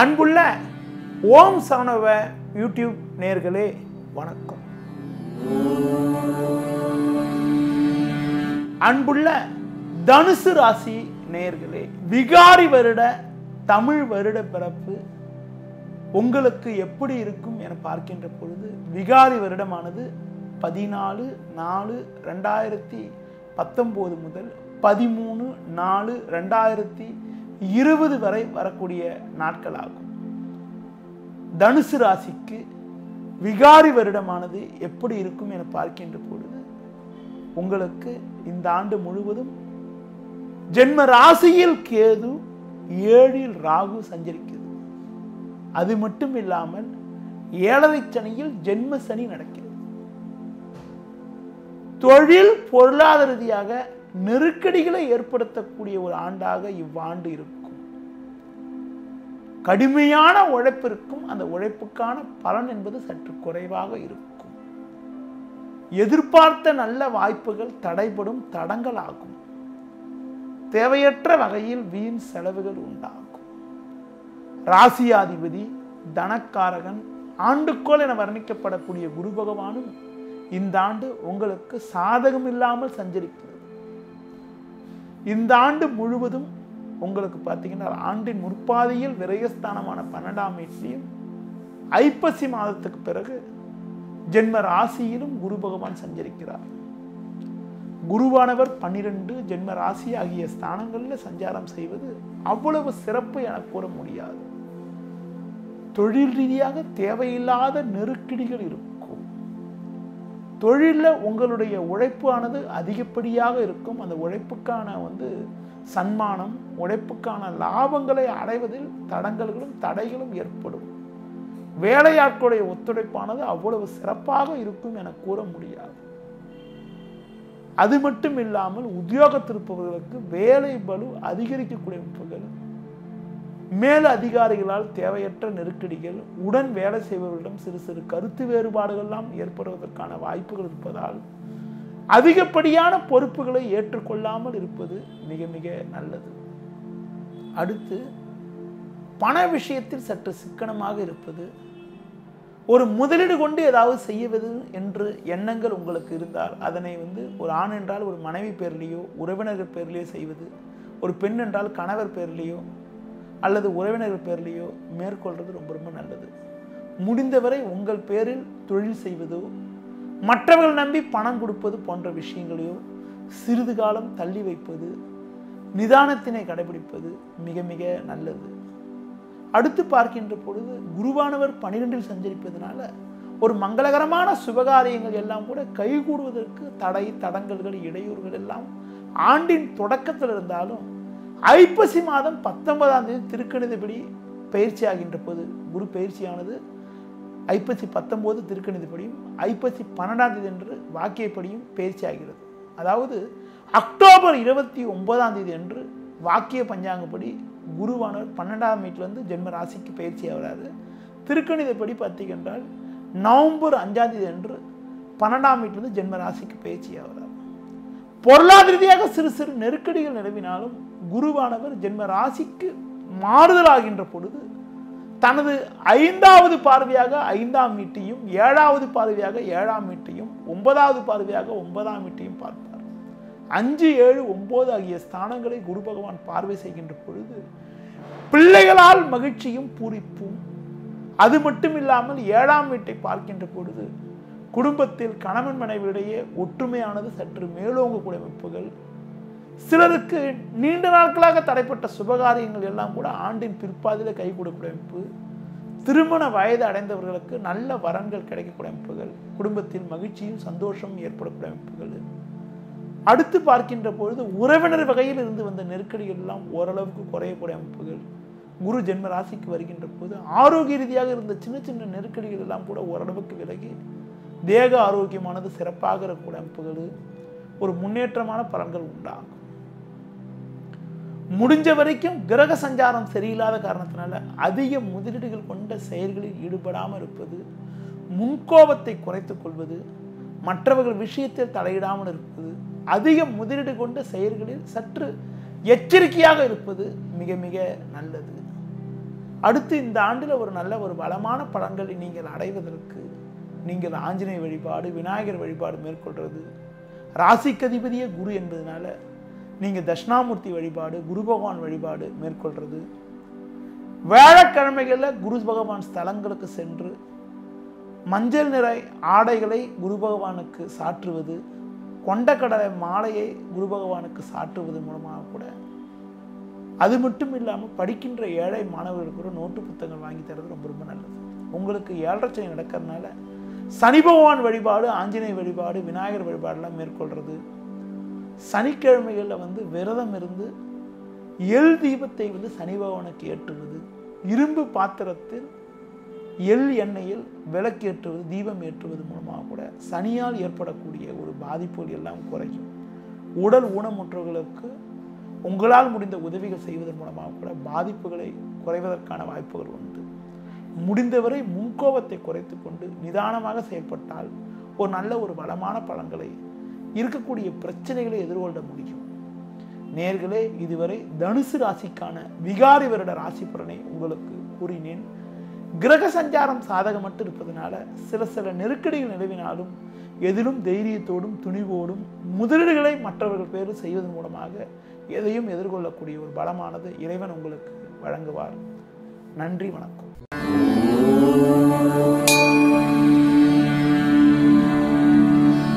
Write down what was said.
அன்புள்ள ஓம் சரவணபவ யூடியூப் நேயர்களே வணக்கம். அன்புள்ள தனுசு ராசி நேயர்களே, விகாரி வருட தமிழ் வருட பிறப்பு உங்களுக்கு எப்படி இருக்கும் என பார்க்கின்ற பொழுது, விகாரி வருடமானது 14/4/2019 முதல் 13/4/2020 வரை வரக்கூடிய நாட்கள் ஆகும். தனுசு ராசிக்கு விகாரி வருடமானது எப்படி இருக்கும் என பார்க்கின்ற பொழுது, உங்களுக்கு இந்த ஆண்டு முழுவதும் ஜென்ம ராசியில் கேது, 7ல் ராகு சஞ்சரிக்கிறது. அது மட்டும் இல்லாமல் 7ரை சனியில் ஜென்ம சனி நடக்கிறது. தொழில் பொருளாதார ரீதியாக நெருக்கடிகளை ஏற்படுத்தக்கூடிய ஒரு ஆண்டாக இவ்வாண்டு இருக்கும். கடுமையான உழைப்பிற்கும் அந்த உழைப்புக்கான பலன் என்பது சற்று குறைவாக இருக்கும். எதிர்பார்த்த நல்ல வாய்ப்புகள் தடைபடும், தடங்களாகும். தேவையற்ற வகையில் வீண் செலவுகள் உண்டாகும். ராசியாதிபதி, தனக்காரகன், ஆண்டுக்கோள் என வர்ணிக்கப்படக்கூடிய குரு பகவானும் இந்த ஆண்டு உங்களுக்கு சாதகம் இல்லாமல் சஞ்சரிக்கிறது. இந்த ஆண்டு முழுவதும் உங்களுக்கு பார்த்தீங்கன்னா ஆண்டின் முற்பாதியில் விரயஸ்தானமான 12ஆம் வீட்டிலையும், ஐப்பசி மாதத்துக்கு பிறகு ஜென்ம ராசியிலும் குரு பகவான் சஞ்சரிக்கிறார். குருவானவர் 12 ஜென்ம ராசி ஆகிய ஸ்தானங்களில் சஞ்சாரம் செய்வது அவ்வளவு சிறப்பு என கூற முடியாது. தொழில் ரீதியாக தேவையில்லாத நெருக்கடிகள் இருக்கும். தொழிலில் உங்களுடைய உழைப்பானது அதிகப்படியாக இருக்கும். அந்த உழைப்புக்கான சன்மானம், உழைப்புக்கான லாபங்களை அடைவதில் தடங்கல்களும் தடைகளும் ஏற்படும். வேலையாட்களுடைய ஒத்துழைப்பானது அவ்வளவு சிறப்பாக இருக்கும் என கூற முடியாது. அது மட்டும் இல்லாமல் உத்தியோகத்திருப்பவர்களுக்கு வேலை பளு அதிகரிக்கக்கூடிய வாய்ப்புகள், மேல் அதிகாரிகளால் தேவையற்ற நெருக்கடிகள், உடன் வேலை செய்பவர்களிடம் சிறு சிறு கருத்து வேறுபாடுகள்லாம் ஏற்படுவதற்கான வாய்ப்புகள் இருப்பதால் அதிகப்படியான பொறுப்புகளை ஏற்றுக்கொள்ளாமல் இருப்பது மிக மிக நல்லது. அடுத்து, பண விஷயத்தில் சற்று சிக்கனமாக இருப்பது. ஒரு முதலீடு கொண்டு ஏதாவது செய்வது என்று எண்ணங்கள் உங்களுக்கு இருந்தால் அதனை ஒரு ஆண் என்றால் ஒரு மனைவி பேர்லேயோ உறவினர்கள் பேர்லேயோ செய்வது, ஒரு பெண் என்றால் கணவர் பேர்லேயோ அல்லது உறவினர்கள் பேர்லேயோ மேற்கொள்வது ரொம்ப ரொம்ப நல்லது. முடிந்தவரை உங்கள் பேரில் தொழில் செய்வதோ, மற்றவர்கள் நம்பி பணம் கொடுப்பது போன்ற விஷயங்களையோ சிறிது காலம் தள்ளி வைப்பது, நிதானத்தினை கடைபிடிப்பது மிக மிக நல்லது. அடுத்து பார்க்கின்ற பொழுது, குருவானவர் 12ல் சஞ்சரிப்பதனால ஒரு மங்களகரமான சுபகாரியங்கள் எல்லாம் கூட கைகூடுவதற்கு தடை, தடங்கல்கள், இடையூறுகள் எல்லாம் ஆண்டின் தொடக்கத்தில் இருந்தாலும் ஐப்பசி மாதம் 19ஆம் தேதி திருக்கணிதப்படி பயிற்சி ஆகின்ற போது, குரு பயிற்சியானது ஐப்பசி 19 திருக்கணிதப்படியும் ஐப்பசி 12ஆம் தேதி என்று வாக்கியப்படியும் பயிற்சி ஆகிறது. அதாவது அக்டோபர் 29ஆம் தேதி என்று வாக்கிய பஞ்சாங்கப்படி குருவானவர் 12ஆம் வீட்டிலிருந்து ஜென்ம ராசிக்கு பயிற்சி ஆகிறாரு. திருக்கணிதப்படி பார்த்தீங்கன்றால் நவம்பர் 5ஆம் தேதி என்று 12ஆம் வீட்டிலிருந்து ஜென்ம ராசிக்கு பயிற்சி ஆகிறார். பொருளாதார ரீதியாக சிறு சிறு நெருக்கடிகள் நிலவினாலும் குருவானவர் ஜென்ம ராசிக்கு மாறுதல் ஆகின்ற பொழுது தனது 5வது பார்வையாக 5ஆம் வீட்டையும், 7வது பார்வையாக 7ஆம் வீட்டையும், 9வது பார்வையாக 9ஆம் வீட்டையும் பார்ப்பார். 5, 7, 9 ஆகிய ஸ்தானங்களை குரு பகவான் பார்வை செய்கின்ற பொழுது பிள்ளைகளால் மகிழ்ச்சியும் பூரிப்பும். அது மட்டும் இல்லாமல் 7ஆம் வீட்டை பார்க்கின்ற பொழுது குடும்பத்தில் கணவன் மனைவியிடையே ஒற்றுமையானது சற்று மேலோங்கக்கூடிய அமைப்புகள், சிலருக்கு நீண்ட நாட்களாக தடைப்பட்ட சுபகாரியங்கள் எல்லாம் கூட ஆண்டின் பிற்பாதியில் கைகூடக்கூடிய அமைப்பு, திருமண வயது அடைந்தவர்களுக்கு நல்ல வரன்கள் கிடைக்கக்கூடிய அமைப்புகள், குடும்பத்தில் மகிழ்ச்சியும் சந்தோஷமும் ஏற்படக்கூடிய அமைப்புகள். அடுத்து பார்க்கின்ற பொழுது உறவினர் வகையில் இருந்து வந்த நெருக்கடிகள் எல்லாம் ஓரளவுக்கு குறையக்கூடிய அமைப்புகள். குரு ஜென்ம ராசிக்கு வருகின்ற போது ஆரோக்கிய ரீதியாக இருந்த சின்ன சின்ன நெருக்கடிகள் எல்லாம் கூட ஓரளவுக்கு விலகி தேக ஆரோக்கியமானது சிறப்பாக இருக்கக்கூடிய அமைப்புகள், ஒரு முன்னேற்றமான பலன்கள் உண்டாகும். முடிஞ்ச வரைக்கும் கிரக சஞ்சாரம் சரியில்லாத காரணத்தினால அதிக முதலீடுகள் கொண்ட செயல்களில் ஈடுபடாமல் இருப்பது, முன்கோபத்தை குறைத்துக் கொள்வது, மற்றவர்கள் விஷயத்தில் தலையிடாமல் இருப்பது, அதிக முதலீடு கொண்ட செயல்களில் சற்று எச்சரிக்கையாக இருப்பது மிக மிக நல்லது. அடுத்து இந்த ஆண்டில் ஒரு நல்ல ஒரு வளமான பலன்களை நீங்கள் அடைவதற்கு நீங்கள் ஆஞ்சநேய வழிபாடு, விநாயகர் வழிபாடு மேற்கொள்வது, ராசிக்கதிபதியே குரு என்பதனால நீங்கள் தட்சிணாமூர்த்தி வழிபாடு, குரு பகவான் வழிபாடு மேற்கொள்வது, வியாழக்கிழமைகளில் குரு பகவான் ஸ்தலங்களுக்கு சென்று மஞ்சள் நிற ஆடைகளை குரு பகவானுக்கு சாற்றுவது, கொண்டக்கடலை மாலையை குரு பகவானுக்கு சாற்றுவது மூலமாக கூட, அது மட்டும் இல்லாமல் படிக்கின்ற ஏழை மாணவர்களுக்கு கூட நோட்டு புத்தகங்கள் வாங்கி தரது ரொம்ப ரொம்ப நல்லது. உங்களுக்கு 7.5 சனி நடக்கிறதுனால சனி பகவான் வழிபாடு, ஆஞ்சநேய வழிபாடு, விநாயகர் வழிபாடெல்லாம் மேற்கொள்வது, சனிக்கிழமைகளில் விரதம் இருந்து எள் தீபத்தை சனி பகவானுக்கு ஏற்றுவது, இரும்பு பாத்திரத்தில் எள் எண்ணெயில் விளக்கேற்றுவது, தீபம் ஏற்றுவது மூலமாக கூட சனியால் ஏற்படக்கூடிய ஒரு பாதிப்புகள் எல்லாம் குறையும். உடல் ஊனமுற்றவர்களுக்கு உங்களால் முடிந்த உதவிகள் செய்வதன் மூலமாக கூட பாதிப்புகளை குறைவதற்கான வாய்ப்புகள் உண்டு. முடிந்தவரை முன்கோபத்தை குறைத்து கொண்டு நிதானமாக செயல்பட்டால் ஒரு நல்ல ஒரு வளமான பலன்களை, இருக்கக்கூடிய பிரச்சனைகளை எதிர்கொள்ள முடியும். நேர்களே, இதுவரை தனுசு ராசிக்கான விகாரி வருட ராசி பலனை உங்களுக்கு கூறினேன். கிரக சஞ்சாரம் சாதகமற்று இருப்பதனால சில நெருக்கடிகள் நிலவினாலும் எதிலும் தைரியத்தோடும் துணிவோடும் முதலீடுகளை மற்றவர்கள் பேரில் செய்வதன் மூலமாக எதையும் எதிர்கொள்ளக்கூடிய ஒரு பலமானது இறைவன் உங்களுக்கு வழங்குவார். நன்றி, வணக்கம்.